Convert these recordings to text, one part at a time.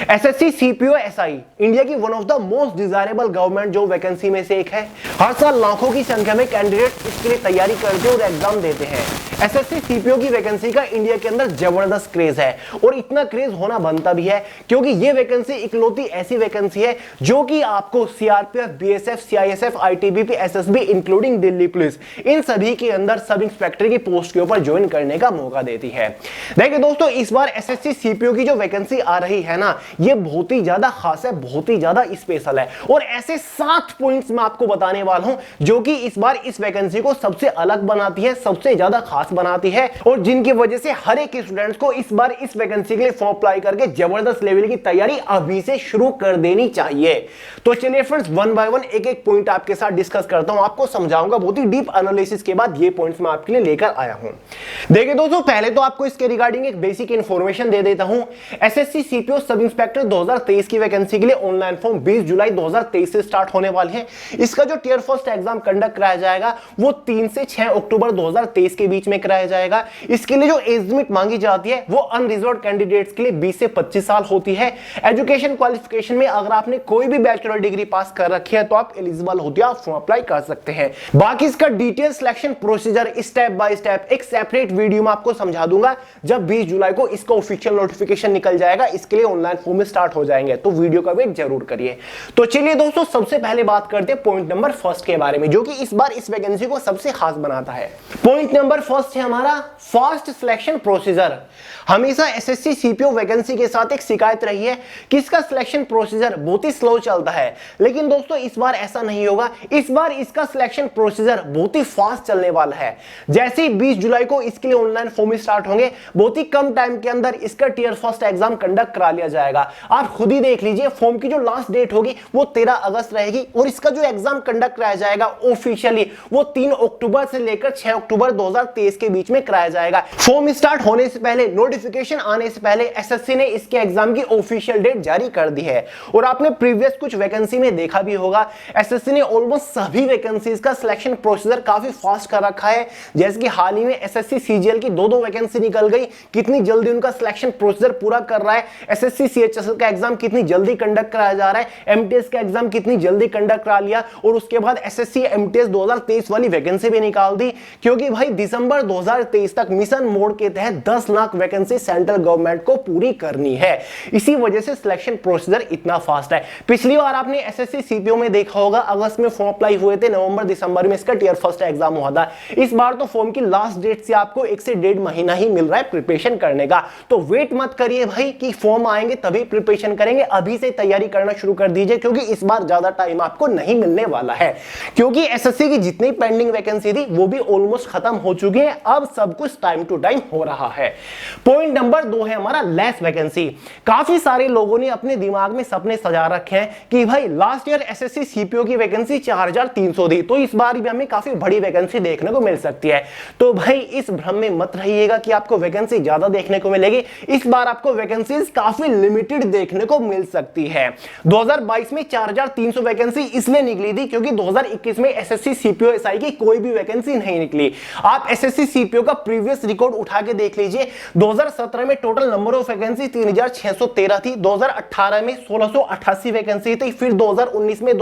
SSC CPO SI India की one of the most desirable government job vacancy में से एक है। हर साल लाखों की संख्या में कैंडिडेट इसके लिए तैयारी करते और एग्जाम देते हैं। एसएससी सीपीओ की वैकेंसी का इंडिया के अंदर जबरदस्त क्रेज है और इतना क्रेज होना बनता भी है क्योंकि ये वैकेंसी इकलौती ऐसी वैकेंसी है जो कि आपको CRPF, BSF, CISF, ITBP, SSB including Delhi police इन सभी के अंदर सब इंस्पेक्टर की पोस्ट के ऊपर ज्वाइन करने का मौका देती है। देखिए दोस्तों, इस बार एसएससी सीपीओ की जो वैकेंसी आ रही है ना, ये बहुत ही ज्यादा खास है, बहुत ही ज्यादा स्पेशल है और ऐसे 7 पॉइंट्स मैं आपको बताने वाला हूं जो कि इस बार इस वैकेंसी को सबसे अलग बनाती है, सबसे ज्यादा खास बनाती है और जिनकी वजह से हर एक स्टूडेंट्स को इस बार इस वैकेंसी के लिए फॉर्म अप्लाई करके जबरदस्त लेवल की तैयारी अभी से शुरू कर देनी चाहिए। तो चलिए फ्रेंड्स, वन बाय वन एक एक पॉइंट आपके साथ डिस्कस करता हूं, आपको समझाऊंगा। बहुत ही डीप एनालिसिस के बाद ये पॉइंट्स मैं आपके लिए लेकर आया हूं। देखिए दोस्तों, पहले तो आपको इसके रिगार्डिंग एक बेसिक इंफॉर्मेशन दे देता हूं। एसएससी सीपीओ सब इंस्पेक्टर 2023 की वैकेंसी के लिए ऑनलाइन फॉर्म 20 जुलाई 2023 से स्टार्ट होने वाले हैं। इसका जो टियर फर्स्ट एग्जाम कंडक्ट कराया जाएगा वो 3 से 6 अक्टूबर 2023 के बीच में कराया जाएगा। इसके लिए जो एज लिमिट मांगी जाती है वो अनरिजर्व्ड कैंडिडेट्स के लिए 20 से 25 साल होती है। एजुकेशन क्वालिफिकेशन में अगर आपने कोई भी बैचलर डिग्री पास कर रखी है तो आप एलिजिबल होते हैं, आप फॉर्म अप्लाई कर सकते हैं। बाकी इसका detail selection procedure step by step एक सेपरेट वीडियो में आपको समझा दूंगा जब 20 जुलाई को इसका ऑफिशियल नोटिफिकेशन निकल जाएगा। इसके लिए ऑनलाइन फॉर्म स्टार्ट हो जाएंगे, तो वीडियो का वेट जरूर करिए। तो चलिए दोस्तों, सबसे पहले बात करते हैं पॉइंट नंबर फर्स्ट के बारे में जो कि इस बार इस वैकेंसी को सबसे खास बनाता है। पॉइंट नंबर फर्स्ट है हमारा फास्ट सिलेक्शन प्रोसीजर। हमेशा एसएससी सीपीओ वैकेंसी के साथ एक शिकायत रही है कि इसका सिलेक्शन प्रोसीजर बहुत ही स्लो चलता है, लेकिन दोस्तों इस बार ऐसा नहीं होगा। इस बार इसका सिलेक्शन प्रोसीजर बहुत ही फास्ट चलने वाला है। जैसे ही 20 जुलाई को इसके लिए ऑनलाइन फॉर्म स्टार्ट होंगे, बहुत ही कम टाइम के अंदर इसका टियर फर्स्ट एग्जाम कंडक्ट करा लिया जाएगा। आप खुद ही देख लीजिए, फॉर्म की जो लास्ट डेट होगी वो 13 अगस्त रहेगी और इसका जो एग्जाम कंडक्ट कराया जाएगा ऑफिशियली वो 3 अक्टूबर से लेकर 6 अक्टूबर 2023 के बीच में कराया जाएगा। फॉर्म स्टार्ट होने से पहले, नोटिफिकेशन आने से पहले एसएससी ने इसके एग्जाम की ऑफिशियल डेट जारी कर दी है और आपने प्रीवियस कुछ वैकेंसी में देखा भी होगा, एसएससी ने ऑलमोस्ट सभी वैकेंसीज का सिलेक्शन प्रोसीजर काफी फास्ट कर रखा है। जैसे कि हाल ही में एसएससी सीजीएल की 2 वैकेंसी निकल गई, कितनी जल्दी उनका सिलेक्शन प्रोसीजर पूरा कर रहा है। एसएससी सीएचएसएल का एग्जाम कितनी जल्दी कंडक्ट कराया जा रहा है, एमटीएस का एग्जाम कितनी जल्दी कंडक्ट करा लिया और उसके बाद एसएससी एमटीएस 2023 वाली वैकेंसी भी निकाल दी, क्योंकि भाई दिसंबर 2023 तक मिशन मोड के तहत 10 लाख वैकेंसी सेंट्रल गवर्नमेंट को पूरी करनी है। इसी वजह से सिलेक्शन प्रोसीजर इतना फास्ट है। पिछली बार आपने एसएससी सीपीओ में देखा होगा, अगस्त में फॉर्म अप्लाई हुए थे, नवंबर दिसंबर में इसका टियर फर्स्ट एग्जाम हुआ था। इस बार तो फॉर्म की लास्ट डेट से आपको 1 से 1.5 महीना ही मिल रहा है प्रिपरेशन करने का। तो वेट मत करिए भाई कि फॉर्म आएंगे तभी प्रिपरेशन करेंगे, अभी से तैयारी करना शुरू कर दीजिए, क्योंकि इस बार ज्यादा टाइम आपको नहीं मिलने वाला है। क्योंकि एसएससी की जितनी पेंडिंग वैकेंसी थी वो भी ऑलमोस्ट खत्म हो चुकी है, अब सब कुछ टाइम टू टाइम हो रहा है। पॉइंट नंबर 2 है हमारा लेस वैकेंसी। काफी सारे लोगों ने अपने दिमाग में सपने सजा रखे हैं कि भाई लास्ट ईयर एसएससी सीपीओ की वैकेंसी 4300 थी, तो इस बार भी हमें काफी बड़ी वैकेंसी देखने को मिल सकती है। तो भाई इस भ्रम में मत रहिएगा कि आपको वैकेंसी ज्यादा देखने को मिलेगी। इस बार आपको वैकेंसीज काफी लिमिटेड देखने को मिल सकती है। 2022 में 4300 वैकेंसी इसलिए निकली थी क्योंकि 2021 में एसएससी सीपीओ एसआई की कोई भी वैकेंसी नहीं निकली। आप एसएससी सीपीओ का प्रीवियस रिकॉर्ड उठा के देख लीजिए। 2017 में टोटल नंबर ऑफ वैकेंसी 3613 थी, 2018 में 1688 वैकेंसी थी, फिर 2019 में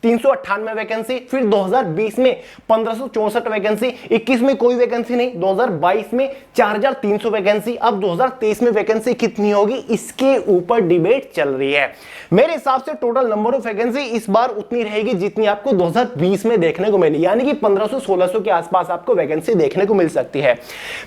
2398 वैकेंसी, फिर 2020 में 1564 वैकेंसी, 21 में कोई वैकेंसी नहीं, 2022 में 4300 वैकेंसी। अब 2023 में वैकेंसी कितनी होगी इसके ऊपर डिबेट चल रही है। मेरे हिसाब से टोटल नंबर ऑफ वैकेंसी इस बार उतनी रहेगी जितनी आपको 2020 में देखने को मिली, यानी कि 1500-1600 के आसपास आपको वैकेंसी देखने को मिल सकती है।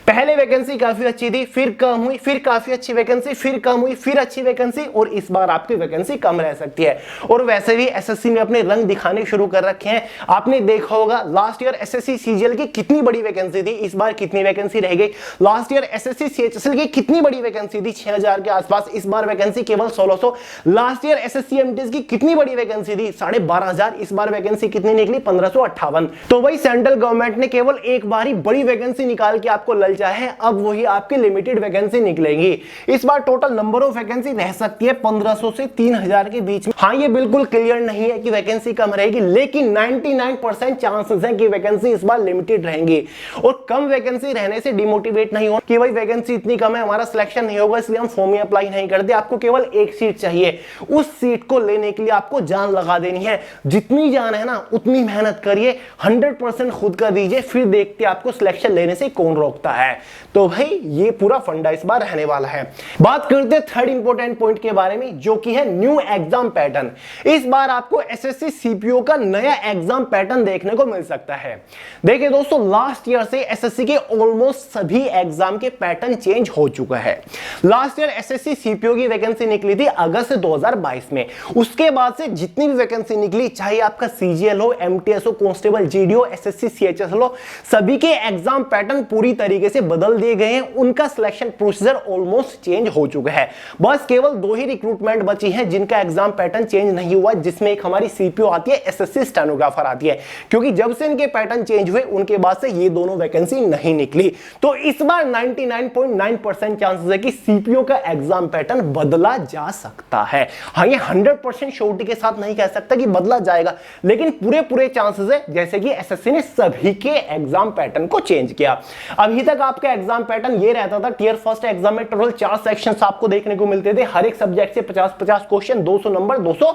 पहले वैकेंसी काफी अच्छी थी, फिर कम हुई, फिर काफी अच्छी वैकेंसी, फिर कम हुई, फिर अच्छी वैकेंसी और इस बार आपकी वैकेंसी कम रह सकती है। और वैसे भी एसएससी ने अपने रंग दिखाने शुरू कर रखे हैं। आपने देखा होगा लास्ट ईयर एसएससी सीजीएल की कितनी बड़ी वैकेंसी थी, इस बार कितनी वैकेंसी रह गई। लास्ट ईयर एसएससी सीएचएसएल की कितनी बबड़ी वैकेंसी थी, 6000 के आसपास, इस बार वैकेंसी केवल 1600। लास्ट ईयर एसएससी एमटीएस की कितनी बड़ी वैकेंसी थी, 12500, इस बार वैकेंसी कितनी निकली, 1558। तो वही सेंट्रल गवर्नमेंट ने केवल एक बार ही बड़ी वैकेंसी निकाल के आपको ललचा है, अब वही आपकी लिमिटेड वैकेंसी निकलेगी। इस बार टोटल नंबर ऑफ वैकेंसी रह सकती है 1500 से 3000 के बीच में। हाँ, ये बिल्कुल क्लियर नहीं है कि वैकेंसी कम रहेगी, लेकिन 99% चांसेस है कि वैकेंसी इस बार लिमिटेड रहेंगी। और कम वैकेंसी रहने से डिमोटिवेट नहीं हो कि भाई वैकेंसी इतनी कम है, हमारा सिलेक्शन नहीं होगा इसलिए हम फॉर्म में अप्लाई नहीं करते। आपको केवल एक सीट चाहिए, उस सीट को लेने के लिए आपको जान लगा देनी है। जितनी जान है ना उतनी मेहनत करिए, 100% खुद का दीजिए, फिर देखते आपको सिलेक्शन लेने से कौन रोकता है। तो भाई ये पूरा फंडा इस बार रहने वाला है। बात करते हैं थर्ड इंपॉर्टेंट पॉइंट के बारे में, जो कि है न्यू एग्जाम पैटर्न। इस बार आपको एसएससी सीपीओ का नया एग्जाम पैटर्न देखने को मिल सकता है। देखिए दोस्तों, लास्ट ईयर से एसएससी के ऑलमोस्ट सभी एग्जाम के पैटर्न चेंज हो चुका है। लास्ट ईयर एसएससी सीपीओ की वैकेंसी निकली थी अगस्त 2022 में। उसके बाद से जितनी भी वैकेंसी निकली, चाहे आपका सीजीएल हो, एमटीएस हो, कांस्टेबल जीडी हो, एसएससी सीएचएस हो, सभी के एग्जाम पैटर्न पूरी तरीके से बदल दिए गए हैं। उनका सिलेक्शन प्रोसीजर ऑलमोस्ट चेंज हो चुका है। बस केवल 2 ही रिक्रूटमेंट बची हैं जिनका एग्जाम पैटर्न चेंज नहीं हुआ, जिसमें एक हमारी सीपीओ आती है, एसएससी स्टेनोग्राफर आती है। क्योंकि जब से इनके पैटर्न चेंज हुए उनके बाद से ये दोनों वैकेंसी नहीं निकली। तो इस बार 99.9% चांसेस है कि सीपीओ का एग्जाम पैटर्न बदला जा सकता है। हाँ, ये 100% श्योरिटी के साथ नहीं कह सकता कि बदला जाएगा, लेकिन पूरे चांसेस है जैसे कि एसएससी ने सभी के एग्जाम पैटर्न को चेंज किया। अभी तक आपका एग्जाम पैटर्न ये रहता था, टियर फर्स्ट एग्जाम में टोटल 4 सेक्शंस आपको देखने को मिलते थे। हर एक सब्जेक्ट से 50-50 क्वेश्चन, 200 नंबर, 200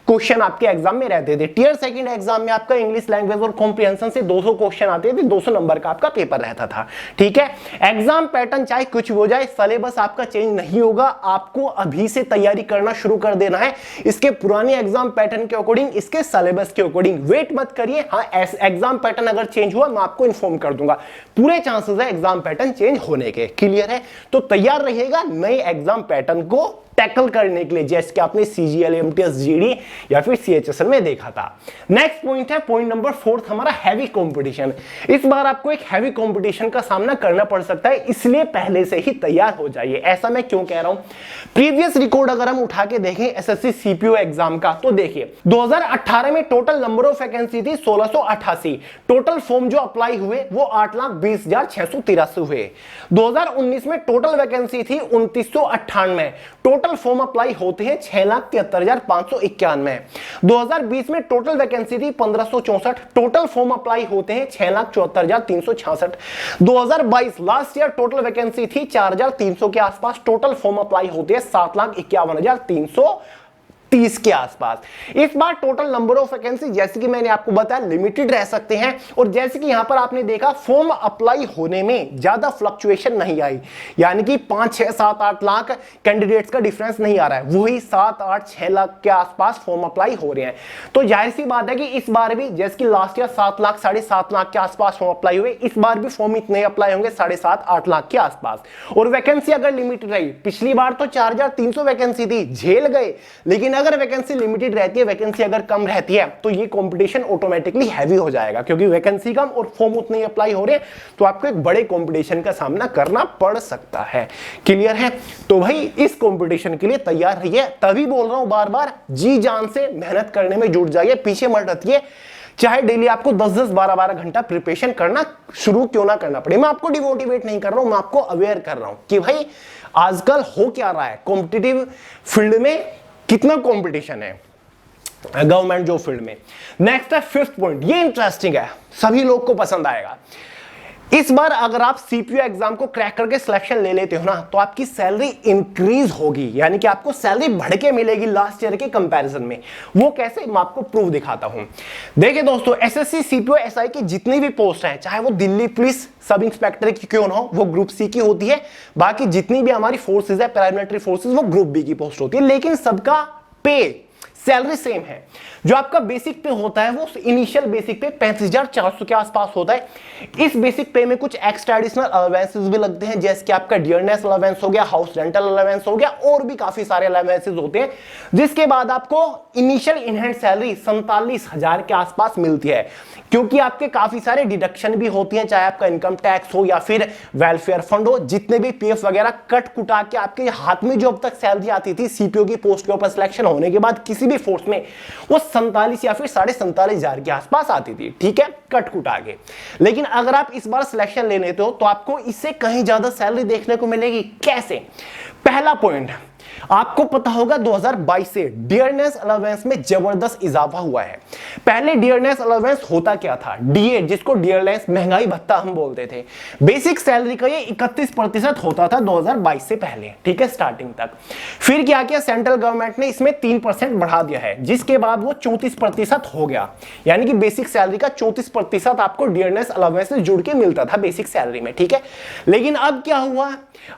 क्वेश्चन आपके एग्जाम में रहते थे। टियर सेकंड एग्जाम में आपका इंग्लिश लैंग्वेज और कॉम्प्रिहेंशन से 200 क्वेश्चन आते थे, 200 नंबर का आपका पेपर रहता था। ठीक है, एग्जाम पैटर्न चाहे कुछ हो जाए, सिलेबस आपका चेंज नहीं होगा। आपको अभी से तैयारी करना शुरू कर देना है, इसके पुराने एग्जाम पैटर्न के अकॉर्डिंग, इसके सिलेबस के अकॉर्डिंग। वेट मत करिए, हाँ एग्जाम पैटर्न अगर चेंज हुआ मैं आपको इन्फॉर्म कर दूंगा। पूरे चांसेस है एग्जाम पैटर्न चेंज होने के। क्लियर है? तो तैयार रहिएगा नए एग्जाम पैटर्न को टैकल करने के लिए, जैसे कि आपने सीजीएल, एमटीएस, जीडी या फिर सीएचएसएल में देखा था। नेक्स्ट पॉइंट है पॉइंट नंबर 4, हमारा हैवी कंपटीशन। इस बार आपको एक हैवी कंपटीशन का सामना करना पड़ सकता है, इसलिए पहले से ही तैयार हो जाइए। ऐसा मैं क्यों कह रहा हूं? प्रीवियस रिकॉर्ड अगर हम उठा के देखें एसएससी सीपीओ एग्जाम का, तो देखिए 2018 में टोटल नंबर ऑफ वैकेंसी थी 1688। टोटल फॉर्म जो अप्लाई हुए वो 8,20,683 हुए। 2019 में टोटल वैकेंसी थी 2998। टोटल फॉर्म अप्लाई होते हैं 6,73,591। 2020 में टोटल वैकेंसी थी 1564। टोटल फॉर्म अप्लाई होते हैं 6,74,366। 2022 लास्ट ईयर टोटल वैकेंसी थी 4,300 के आसपास। टोटल फॉर्म अप्लाई होते हैं 7,51,330 के आसपास। इस बार टोटल नंबर ऑफ वैकेंसी जैसे कि मैंने आपको बताया लिमिटेड रह सकते हैं, और जैसे कि यहां पर आपने देखा फॉर्म अप्लाई होने में ज्यादा फ्लक्चुएशन नहीं आई, यानी कि 5, 6, 7, 8 लाख कैंडिडेट्स का डिफरेंस नहीं आ रहा है, वही 7, 8, 6 लाख के आसपास फॉर्म अप्लाई हो रहे हैं। तो जाहिर सी बात है कि इस बार भी जैसे कि लास्ट ईयर 7 लाख 7.5 लाख के आसपास फॉर्म अप्लाई हुए, इस बार भी फॉर्म इतने अप्लाई होंगे 7.5, 8 लाख के आसपास। और वैकेंसी अगर लिमिटेड रही, पिछली बार तो 4,300 वैकेंसी थी, झेल गए, लेकिन अगर वैकेंसी लिमिटेड रहती है, वैकेंसी अगर कम रहती है, तो ये कंपटीशन ऑटोमेटिकली हैवी हो जाएगा, क्योंकि वैकेंसी कम और फॉर्म उतने अप्लाई हो रहे हैं, तो आपको एक बड़े कंपटीशन का सामना करना पड़ सकता है। क्लियर है? तो भाई इस कंपटीशन के लिए तैयार रहिए। तभी बोल रहा हूं बार बार, जी जान से मेहनत करने में जुट जाइए, पीछे मत हटिए। चाहे डेली आपको 10-10, 12-12 घंटा प्रिपरेशन करना शुरू क्यों ना करना पड़े। मैं आपको डिमोटिवेट नहीं कर रहा हूं, मैं आपको अवेयर कर रहा हूं कि भाई आजकल हो क्या रहा है, कॉम्पिटिटिव फील्ड में कितना कंपटीशन है गवर्नमेंट जॉब फील्ड में। नेक्स्ट है 5th पॉइंट, ये इंटरेस्टिंग है, सभी लोग को पसंद आएगा। इस बार अगर आप सीपीओ एग्जाम को क्रैक करके सिलेक्शन ले लेते हो ना, तो आपकी सैलरी इंक्रीज होगी, यानी कि आपको सैलरी बढ़ के मिलेगी लास्ट ईयर के कंपैरिजन में। वो कैसे, मैं आपको प्रूफ दिखाता हूं। देखिए दोस्तों, एसएससी सीपीओ एसआई की जितनी भी पोस्ट हैं, चाहे वो दिल्ली पुलिस सब इंस्पेक्टर की क्यों ना हो, वो ग्रुप सी की होती है। बाकी जितनी भी हमारी फोर्सेज है, पैरामिलिट्री फोर्सेज, वो ग्रुप बी की पोस्ट होती है। लेकिन सबका पे सैलरी सेम है। जो आपका बेसिक पे होता है वो इनिशियल बेसिक पे 35,400 के आसपास होता है। इस बेसिक पे में कुछ एक्स्ट्रा एडिशनल अलावेंसेस भी लगते हैं, जैसे कि आपका डियरनेस अलावेंस हो गया, हाउस रेंटल अलावेंस हो गया, और भी काफी सारे अलावेंसेस होते हैं, जिसके बाद आपको इनिशियल इन हैंड सैलरी 47,000 के आसपास मिलती है। क्योंकि आपके काफी सारे डिडक्शन भी होती हैं, चाहे आपका इनकम टैक्स हो या फिर वेलफेयर फंड हो, जितने भी पीएफ वगैरह कट कुटा के आपके हाथ में जो अब तक सैलरी आती थी सीपीओ की पोस्ट के ऊपर सिलेक्शन होने के बाद किसी भी फोर्स में, वो 47 या फिर 47,500 के आसपास आती थी। ठीक है, कट कुटा के। लेकिन अगर आप इस बार सिलेक्शन ले लेते हो तो आपको इससे कहीं ज्यादा सैलरी देखने को मिलेगी। कैसे? पहला पॉइंट, आपको पता होगा 2022 से डियरनेस अलाउंस में जबरदस्त इजाफा हुआ है। पहले डियरनेस अलाउंस होता क्या था, डीए, जिसको डियरनेस महंगाई भत्ता हम बोलते थे, बेसिक सैलरी का ये 31% होता था 2022 से पहले, ठीक है, स्टार्टिंग तक। फिर क्या किया सेंट्रल गवर्नमेंट ने, इसमें 3% बढ़ा दिया है, जिसके बाद वो 34% हो गया, यानी कि बेसिक सैलरी का 34% आपको डियरनेस अलाउंस से जुड़ के मिलता था बेसिक सैलरी में, ठीक है। लेकिन अब क्या हुआ,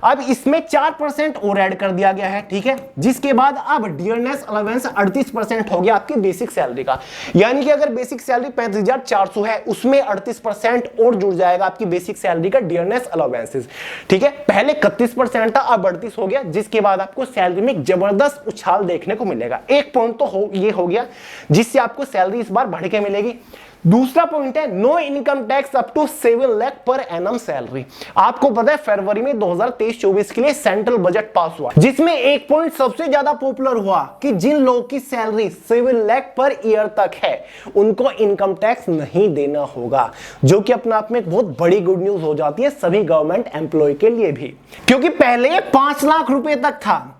अब इसमें 4% और ऐड कर दिया गया है, ठीक है, जिसके बाद अब डियरनेस अलाउंस 38% हो गया आपकी बेसिक सैलरी का, यानी कि अगर बेसिक सैलरी 35,400 है, उसमें 38% और जुड़ जाएगा आपकी बेसिक सैलरी का डियरनेस अलाउंसेस, ठीक है। पहले 31% था, अब 38 हो गया, जिसके बाद आपको सैलरी में जबरदस्त उछाल देखने को मिलेगा। एक पॉइंट तो ये हो गया जिससे आपको सैलरी इस बार बढ़ के मिलेगी। दूसरा पॉइंट है no income tax up to 7 lakh per annum salary. आपको पता है फरवरी में 2023-24 के लिए सेंट्रल बजट पास हुआ, जिसमें एक पॉइंट सबसे ज्यादा पॉपुलर हुआ कि जिन लोगों की सैलरी 7 लाख पर ईयर तक है उनको इनकम टैक्स नहीं देना होगा, जो कि अपने आप में एक बहुत बड़ी गुड न्यूज हो जाती है सभी गवर्नमेंट एम्प्लॉय के लिए भी, क्योंकि पहले 5 लाख रुपए तक था,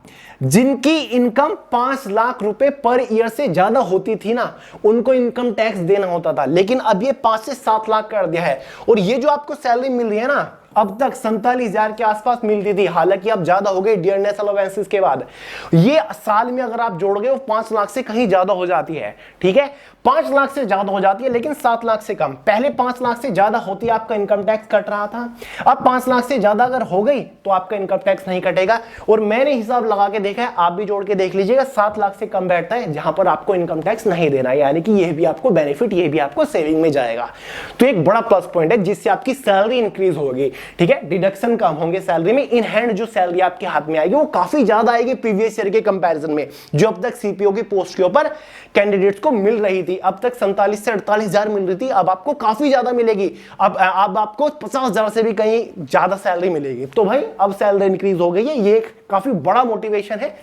जिनकी इनकम 5 लाख रुपए पर ईयर से ज्यादा होती थी ना, उनको इनकम टैक्स देना होता था। लेकिन अब ये 5 से 7 लाख कर दिया है, और ये जो आपको सैलरी मिल रही है ना, अब तक 47,000 के आसपास मिलती थी, हालांकि अब ज्यादा हो गई डियरनेस अलाउंसेस के बाद। ये साल में अगर आप जोड़ गए वो 5 लाख से कहीं ज्यादा हो जाती है, ठीक है, 5 लाख से ज्यादा हो जाती है, लेकिन 7 लाख से कम। पहले 5 लाख से ज्यादा होती है आपका इनकम टैक्स कट रहा था, अब 5 लाख से ज्यादा अगर हो गई तो आपका इनकम टैक्स नहीं कटेगा। और मैंने हिसाब लगा के देखा है, आप भी जोड़ के देख लीजिएगा, 7 लाख से कम बैठता है जहां पर आपको इनकम टैक्स नहीं देना, यानी कि यह भी आपको बेनिफिट, ये भी आपको सेविंग में जाएगा। तो एक बड़ा प्लस पॉइंट है जिससे आपकी सैलरी इंक्रीज होगी, ठीक है, डिडक्शन कम होंगे सैलरी में। इन हैंड जो सैलरी आपके हाथ में आएगी वो काफी ज्यादा आएगी प्रीवियस ईयर के कंपैरिजन में, जो अब तक सीपीओ की पोस्ट के ऊपर कैंडिडेट्स को मिल रही थी। अब तक 47 से 48,000 मिल रही थी, अब आपको काफी ज्यादा मिलेगी, अब आपको 50,000 से भी कहीं ज्यादा सैलरी मिलेगी। तो भाई अब सैलरी इंक्रीज हो गई है, ये एक काफी बड़ा मोटिवेशन है,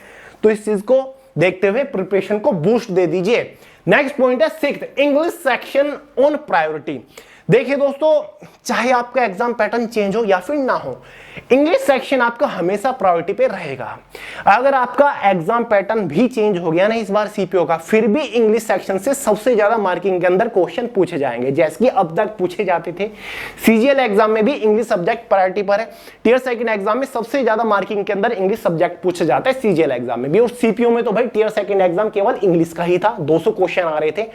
तो इस चीज को देखते हुए प्रिपरेशन को बूस्ट दे दीजिए। नेक्स्ट पॉइंट है 6th, English section on priority. देखिए दोस्तों, चाहे आपका एग्जाम पैटर्न चेंज हो या फिर ना हो, इंग्लिश सेक्शन आपका हमेशा प्रायोरिटी पे रहेगा। अगर आपका एग्जाम पैटर्न भी चेंज हो गया ना इस बार सीपीओ का, फिर भी इंग्लिश सेक्शन से सबसे ज्यादा मार्किंग के अंदर क्वेश्चन पूछे जाएंगे, जैसे कि अब तक पूछे जाते थे। सीजीएल एग्जाम में भी इंग्लिश सब्जेक्ट प्रायोरिटी पर है, टियर सेकंड एग्जाम में सबसे ज्यादा मार्किंग के अंदर इंग्लिश सब्जेक्ट पूछा जाता है सीजीएल एग्जाम में भी, और सीपीओ में तो भाई टियर सेकंड एग्जाम केवल इंग्लिश का ही था, 200 क्वेश्चन आ रहे थे।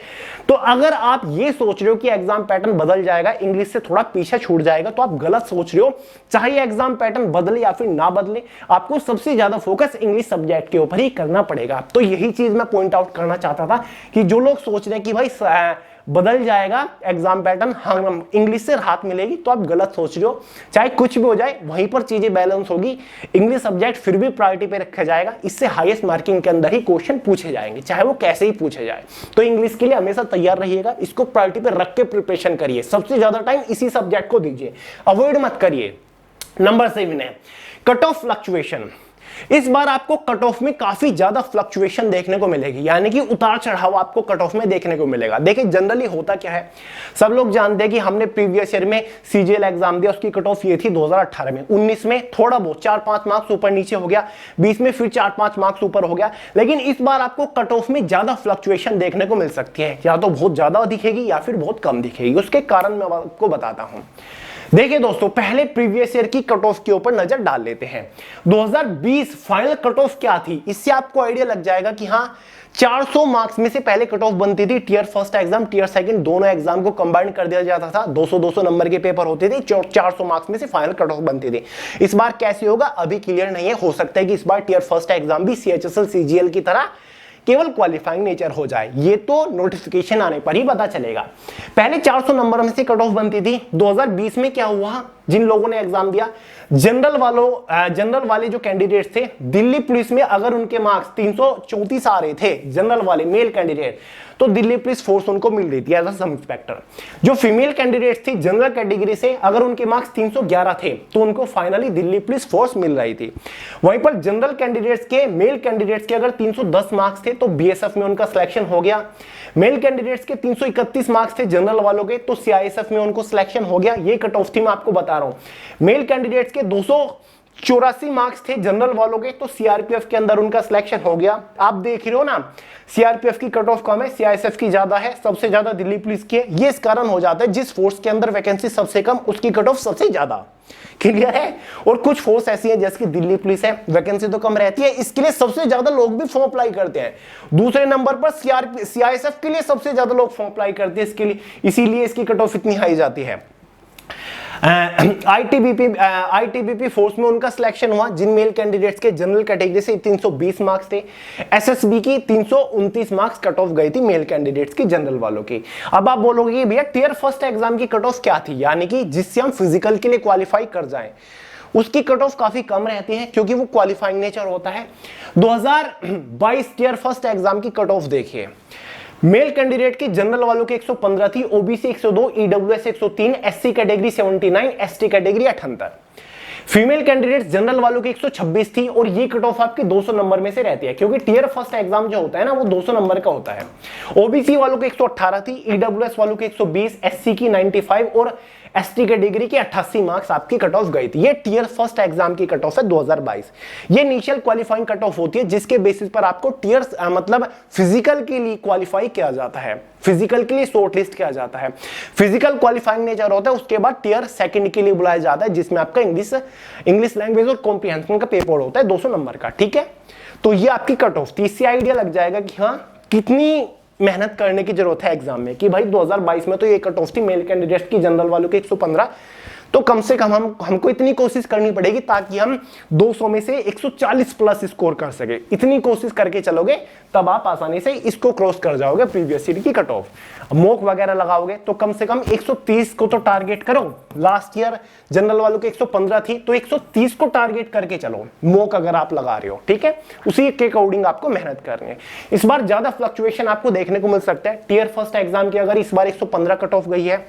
तो अगर आप ये सोच रहे हो कि एग्जाम पैटर्न बदल जाएगा, इंग्लिश से थोड़ा पीछे छूट जाएगा, तो आप गलत सोच रहे हो। चाहे एग्जाम पैटर्न बदले या फिर ना बदले, आपको सबसे ज्यादा फोकस इंग्लिश सब्जेक्ट के ऊपर ही करना पड़ेगा। तो यही चीज मैं पॉइंट आउट करना चाहता था कि जो लोग सोच रहे हैं कि भाई बदल जाएगा एग्जाम पैटर्न, हाँ इंग्लिश से राहत मिलेगी, तो आप गलत सोच रहे हो। चाहे कुछ भी हो जाए, वहीं पर चीजें बैलेंस होगी, इंग्लिश सब्जेक्ट फिर भी प्रायोरिटी पे रखा जाएगा, इससे हाईएस्ट मार्किंग के अंदर ही क्वेश्चन पूछे जाएंगे, चाहे वो कैसे ही पूछे जाए। तो इंग्लिश के लिए हमेशा तैयार रहिएगा, इसको प्रायोरिटी पे रख के प्रिपरेशन करिए, सबसे ज्यादा टाइम इसी सब्जेक्ट को दीजिए, अवॉइड मत करिए। नंबर 7 है कट ऑफ फ्लक्चुएशन। इस बार आपको कट ऑफ में काफी ज्यादा फ्लक्चुएशन देखने को मिलेगी, यानी कि उतार चढ़ाव आपको कट ऑफ में देखने को मिलेगा। देखिए जनरली होता क्या है, सब लोग जानते हैं कि हमने प्रीवियस ईयर में सीजीएल एग्जाम दिया, उसकी कट ऑफ ये थी 2018 में, 19 में थोड़ा बहुत 4-5 मार्क्स ऊपर नीचे हो गया, 20 में फिर 4-5 मार्क्स ऊपर हो गया। लेकिन इस बार आपको कट ऑफ में ज्यादा फ्लक्चुएशन देखने को मिल सकती है, या तो बहुत ज्यादा दिखेगी या फिर बहुत कम दिखेगी। उसके कारण मैं आपको बताता हूं। देखिए दोस्तों, पहले प्रीवियस ईयर की कट ऑफ के ऊपर नजर डाल लेते हैं। 2020 फाइनल कट ऑफ क्या थी, इससे आपको आइडिया लग जाएगा कि हाँ 400 मार्क्स में से पहले कट ऑफ बनती थी। Tier first exam, tier second, दोनों एग्जाम को कंबाइन कर दिया जाता था, 200-200 नंबर के पेपर होते थे, 400 मार्क्स में से फाइनल कट ऑफ बनती थी। इस बार कैसे होगा अभी क्लियर नहीं है, हो सकता है कि इस बार टियर फर्स्ट एग्जाम भी सीएचएसएल सीजीएल की तरह केवल क्वालिफाइंग नेचर हो जाए, ये तो नोटिफिकेशन आने पर ही पता चलेगा। पहले 400 नंबर में से कट ऑफ बनती थी। 2020 में क्या हुआ, जिन लोगों ने एग्जाम दिया, जनरल वाले जो कैंडिडेट थे, दिल्ली पुलिस में अगर उनके मार्क्स 334 आ रहे थे, जनरल वाले मेल कैंडिडेट, तो दिल्ली पुलिस फोर्स उनको मिल रही थी एज अ सब इंस्पेक्टर। जो फीमेल कैंडिडेट थी जनरल कैटेगरी से, अगर उनके मार्क्स 311 थे तो उनको फाइनली दिल्ली पुलिस फोर्स मिल रही थी। वहीं पर जनरल कैंडिडेट्स के, मेल कैंडिडेट्स के अगर 310 मार्क्स थे तो बीएसएफ में उनका सिलेक्शन हो गया। मेल कैंडिडेट्स के 331 मार्क्स थे जनरल वालों के, तो सीआईएसएफ में उनको सिलेक्शन हो गया। ये कट ऑफ थी, मैं आपको बता रहा हूं। मेल कैंडिडेट्स के 84 मार्क्स थे जनरल वालों के, तो सीआरपीएफ के अंदर उनका सिलेक्शन हो गया। आप देख रहे हो ना, सीआरपीएफ की कट ऑफ कम है, सीआईएसएफ की ज्यादा है, सबसे ज्यादा दिल्ली पुलिस की है। ये इस कारण हो जाता है जिस फोर्स के अंदर वैकेंसी सबसे कम उसकी कट ऑफ सबसे ज्यादा। क्लियर है? और कुछ फोर्स ऐसी है जैसे कि दिल्ली पुलिस है, वैकेंसी तो कम रहती है, इसके लिए सबसे ज्यादा लोग भी फॉर्म अप्लाई करते हैं। दूसरे नंबर पर सीआईएसएफ के लिए सबसे ज्यादा लोग फॉर्म अप्लाई करते हैं इसके लिए, इसीलिए इसकी कट ऑफ इतनी हाई जाती है। आईटीबीपी फोर्स में उनका सिलेक्शन हुआ जिन मेल कैंडिडेट्स के जनरल कैटेगरी से 320 मार्क्स थे। एसएसबी की 329 मार्क्स कट ऑफ गई थी मेल कैंडिडेट्स की जनरल वालों की। अब आप बोलोगे कि भैया टियर फर्स्ट एग्जाम की कट ऑफ क्या थी, यानी कि जिससे हम फिजिकल के लिए क्वालिफाई कर जाएं, उसकी कट ऑफ काफी कम रहती है क्योंकि वो क्वालिफाइंग नेचर होता है। 2022 टियर फर्स्ट एग्जाम की कट ऑफ देखिए, मेल कैंडिडेट की जनरल वालों की 115 थी, OBC 102, EWS 103, SC category 79, ST category 78। Female candidate general वालों की 126 थी और ये कट ऑफ आपकी 200 नंबर में से रहती है क्योंकि टियर फर्स्ट एग्जाम जो होता है ना वो 200 नंबर का होता है। ओबीसी वालों की 118 थी, ईडब्ल्यूएस वालों की 120, एससी की 95 और एसटी कैटेगरी की 88 मार्क्स आपकी कट ऑफ गई थी। ये टियर फर्स्ट एग्जाम की कट ऑफ है 2022। ये इनिशियल क्वालिफाइंग कट ऑफ होती है जिसके बेसिस पर आपको टियर मतलब फिजिकल के लिए क्वालिफाई किया जाता है, फिजिकल के लिए शॉर्ट लिस्ट किया जाता है। फिजिकल क्वालिफाइंग नेचर होता है, उसके बाद टियर सेकंड के लिए बुलाया जाता है जिसमें आपका इंग्लिश लैंग्वेज और कॉम्प्रिहेंशन का पेपर होता है 200 नंबर का। ठीक है, तो ये आपकी कट ऑफ थी। इससे आइडिया लग जाएगा कि हाँ कितनी मेहनत करने की जरूरत है एग्जाम में, कि भाई 2022 में तो ये कट ऑफ थी मेल कैंडिडेट्स की जनरल वालों के 115, तो कम से कम हमको इतनी कोशिश करनी पड़ेगी ताकि हम 200 में से 140 प्लस स्कोर कर सके। इतनी कोशिश करके चलोगे तब आप आसानी से इसको क्रॉस कर जाओगे प्रीवियस ईयर की कट ऑफ। मॉक वगैरह लगाओगे तो कम से कम 130 को तो टारगेट करो। लास्ट ईयर जनरल वालों के 115 थी तो 130 को टारगेट करके चलो मॉक अगर आप लगा रहे हो। ठीक है, उसी के अकॉर्डिंग आपको मेहनत करनी है। इस बार ज्यादा फ्लक्चुएशन आपको देखने को मिल सकता है। टियर फर्स्ट एग्जाम की अगर इस बार 115 कट ऑफ गई है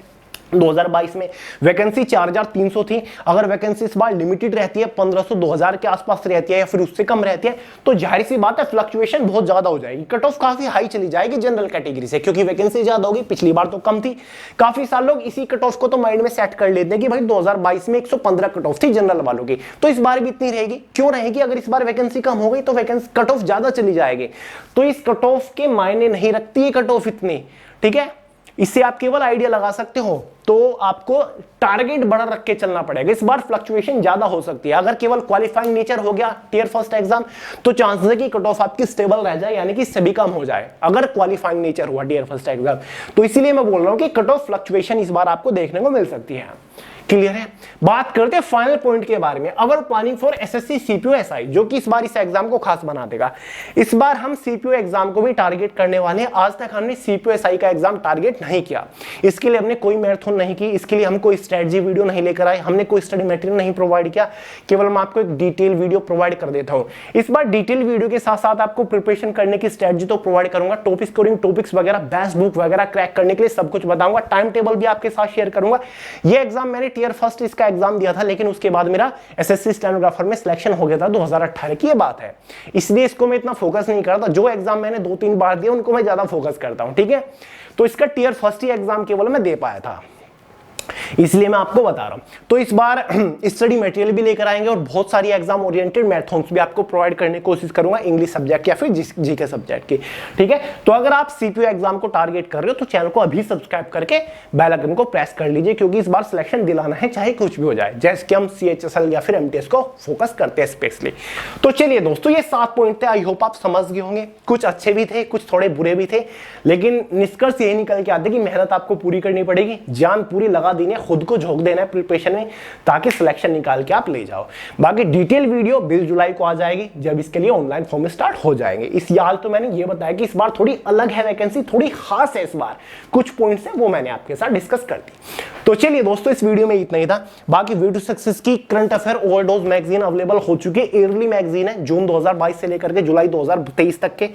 2022 में, वैकेंसी 4300 थी, अगर वैकेंसी इस बार लिमिटेड रहती है 1500 2000 के आसपास रहती है या फिर उससे कम रहती है तो जाहिर सी बात है फ्लक्चुएशन बहुत ज्यादा हो जाएगी, कट ऑफ काफी हाई चली जाएगी जनरल कैटेगरी से क्योंकि वैकेंसी ज्यादा होगी। पिछली बार तो कम थी। काफी सारे लोग इसी कट ऑफ को तो माइंड में सेट कर लेते हैं कि भाई 2022 में 115 कट ऑफ थी जनरल वालों की, तो इस बार भी इतनी रहेगी। क्यों रहेगी? अगर इस बार वैकेंसी कम हो गई तो वैकेंसी कट ऑफ ज्यादा चली जाएगी, तो इस कट ऑफ के मायने नहीं रखती है कट ऑफ इतनी। ठीक है, इससे आप केवल आइडिया लगा सकते हो, तो आपको टारगेट बड़ा रख के चलना पड़ेगा। इस बार फ्लक्चुएशन ज्यादा हो सकती है। अगर केवल क्वालिफाइंग नेचर हो गया टियर फर्स्ट एग्जाम तो चांसेस है कि कट ऑफ आपकी स्टेबल रह जाए, यानी कि सभी कम हो जाए अगर क्वालिफाइंग नेचर हुआ टियर फर्स्ट एग्जाम। तो इसीलिए मैं बोल रहा हूं कि कट ऑफ फ्लक्चुएशन इस बार आपको देखने को मिल सकती है। क्लियर है? बात करते हैं फाइनल पॉइंट के बारे में। Our planning for SSC CPO SI, जो कि इस बार इस एग्जाम को खास बना देगा। इस बार हम सीपीओ एग्जाम को भी टारगेट करने वाले हैं। आज तक हमने सीपीओ एसआई का एग्जाम टारगेट नहीं किया, इसके लिए हमने कोई मैराथन नहीं की, इसके लिए हम कोई स्ट्रेटजी वीडियो नहीं लेकर आए, हमने कोई स्टडी मटेरियल नहीं प्रोवाइड किया, केवल मैं आपको एक डिटेल वीडियो प्रोवाइड कर देता हूं। इस बार डिटेल वीडियो के साथ साथ आपको प्रिपरेशन करने की स्ट्रेटजी तो प्रोवाइड करूंगा, टॉपिक्स कोडिंग टॉपिक्स वगैरह बेस्ट बुक वगैरह क्रैक करने के लिए सब कुछ बताऊंगा, टाइम टेबल भी आपके साथ शेयर करूंगा। ये एग्जाम मैंने टियर फर्स्ट इसका एग्जाम दिया था, लेकिन उसके बाद मेरा एसएससी स्टेनोग्राफर में सिलेक्शन हो गया था 2018 की ये बात है, इसलिए इसको मैं इतना फोकस नहीं करता। जो एग्जाम मैंने 2-3 बार दिया उनको मैं ज्यादा फोकस करता हूं। ठीक है, तो इसका टियर फर्स्ट ही एग्जाम केवल मैं दे पाया था, इसलिए मैं आपको बता रहा हूं। तो इस बार स्टडी मटेरियल भी लेकर आएंगे और बहुत सारी एग्जाम ओरिएंटेड मैथड्स भी आपको प्रोवाइड करने की कोशिश करूंगा, इंग्लिश सब्जेक्ट या फिर जीके सब्जेक्ट की। ठीक है, तो अगर आप सीपीओ एग्जाम को टारगेट कर रहे हो तो चैनल को अभी सब्सक्राइब करके बेल आइकन को प्रेस कर लीजिए, क्योंकि इस बार सिलेक्शन दिलाना है चाहे कुछ भी हो जाए, जैसे कि हम सीएचएसएल या फिर एमटीएस को फोकस करते हैं स्पेशली। तो चलिए दोस्तों, ये 7 पॉइंट थे, आई होप आप समझ गए होंगे। कुछ अच्छे भी थे, कुछ थोड़े बुरे भी थे, लेकिन निष्कर्ष यही निकल के आते कि मेहनत आपको पूरी करनी पड़ेगी, जान पूरी लगा देनी है, खुद को झोंक देना है प्रिपरेशन में, ताकि सिलेक्शन निकाल के आप ले जाओ। बाकी डिटेल वीडियो 20 जुलाई को आ जाएगी, जब इसके लिए ऑनलाइन फॉर्म स्टार्ट हो जाएंगे। इस साल तो मैंने ये बताया कि इस बार थोड़ी अलग है वैकेंसी, थोड़ी खास है इस बार, कुछ पॉइंट्स है वो मैंने आपके साथ डिस्कस कर दी। तो चलिए दोस्तों, इस वीडियो में इतना ही था। बाकी वीडियो सक्सेस की current affair overdose magazine available हो चुकी है, ईयरली मैगजीन है, जून 2022 से लेकर के जुलाई 2023 तक के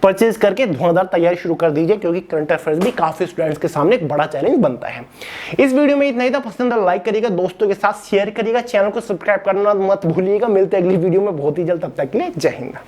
परचेज करके धुआंधार तैयारी शुरू कर दीजिए, क्योंकि करंट अफेयर्स भी काफी स्टूडेंट्स के सामने एक बड़ा चैलेंज बनता है। इस वीडियो में इतना ही था, पसंद लाइक करिएगा, दोस्तों के साथ शेयर करिएगा, चैनल को सब्सक्राइब करना मत भूलिएगा। मिलते हैं अगली वीडियो में बहुत ही जल्द, तब तक के लिए जय हिंद।